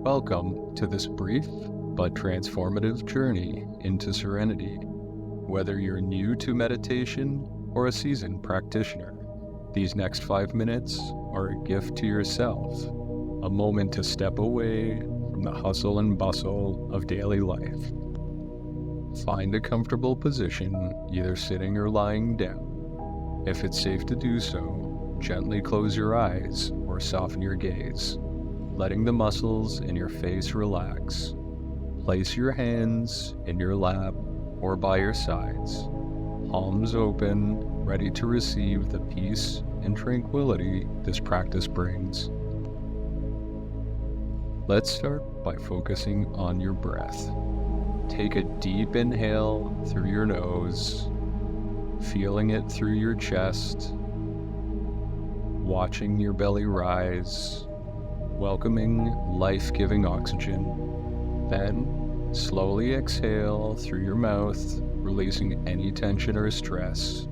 Welcome to this brief but transformative journey into serenity. Whether you're new to meditation or a seasoned practitioner, these next 5 minutes are a gift to yourself, a moment to step away from the hustle and bustle of daily life. Find a comfortable position, either sitting or lying down. If it's safe to do so, gently close your eyes or soften your gaze, letting the muscles in your face relax. Place your hands in your lap or by your sides, palms open, ready to receive the peace and tranquility this practice brings. Let's start by focusing on your breath. Take a deep inhale through your nose, feeling it through your chest, watching your belly rise, welcoming life-giving oxygen. Then, slowly exhale through your mouth, releasing any tension or stress.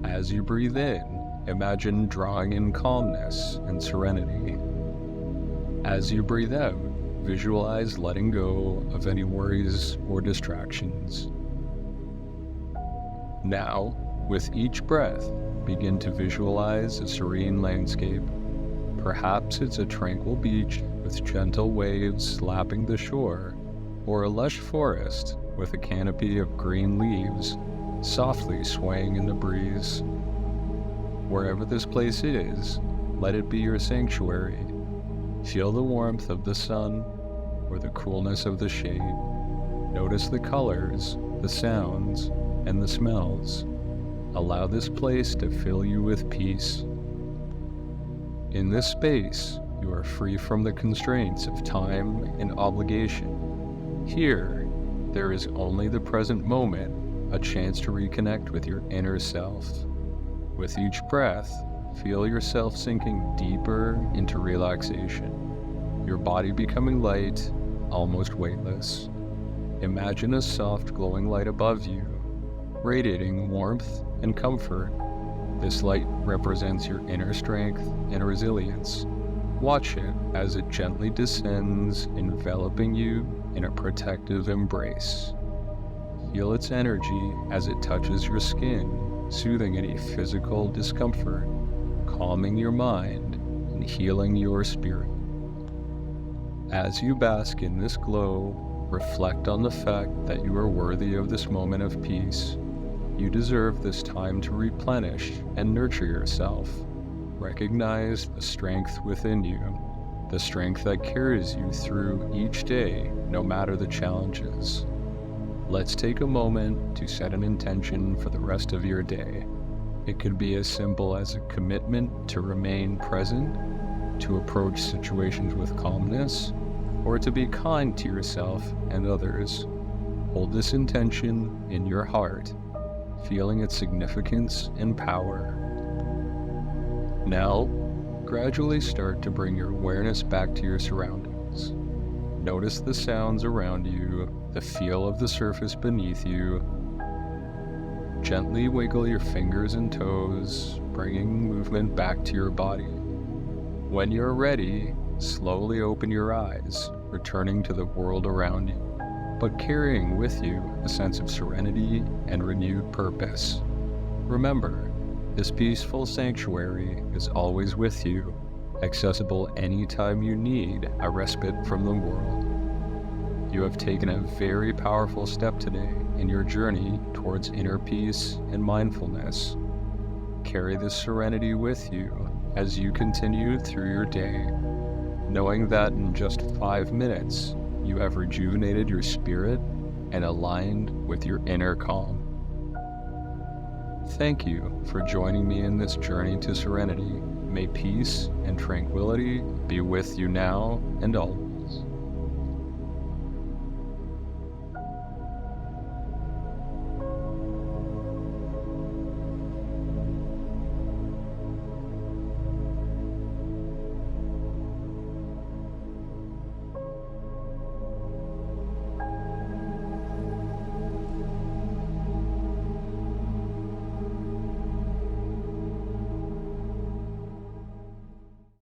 As you breathe in, imagine drawing in calmness and serenity. As you breathe out, visualize letting go of any worries or distractions. Now, with each breath, begin to visualize a serene landscape. Perhaps it's a tranquil beach with gentle waves lapping the shore, or a lush forest with a canopy of green leaves softly swaying in the breeze. Wherever this place is, let it be your sanctuary. Feel the warmth of the sun or the coolness of the shade. Notice the colors, the sounds, and the smells. Allow this place to fill you with peace. In this space, you are free from the constraints of time and obligation. Here, there is only the present moment, a chance to reconnect with your inner self. With each breath, feel yourself sinking deeper into relaxation, your body becoming light, almost weightless. Imagine a soft glowing light above you, radiating warmth and comfort. This light represents your inner strength and resilience. Watch it as it gently descends, enveloping you in a protective embrace. Feel its energy as it touches your skin, soothing any physical discomfort, calming your mind, and healing your spirit. As you bask in this glow, reflect on the fact that you are worthy of this moment of peace. You deserve this time to replenish and nurture yourself. Recognize the strength within you, the strength that carries you through each day, no matter the challenges. Let's take a moment to set an intention for the rest of your day. It could be as simple as a commitment to remain present, to approach situations with calmness, or to be kind to yourself and others. Hold this intention in your heart, feeling its significance and power. Now, gradually start to bring your awareness back to your surroundings. Notice the sounds around you, the feel of the surface beneath you. Gently wiggle your fingers and toes, bringing movement back to your body. When you're ready, slowly open your eyes, returning to the world around you, but carrying with you a sense of serenity and renewed purpose. Remember, this peaceful sanctuary is always with you, accessible anytime you need a respite from the world. You have taken a very powerful step today in your journey towards inner peace and mindfulness. Carry this serenity with you as you continue through your day, knowing that in just 5 minutes, you have rejuvenated your spirit and aligned with your inner calm. Thank you for joining me in this journey to serenity. May peace and tranquility be with you now and always.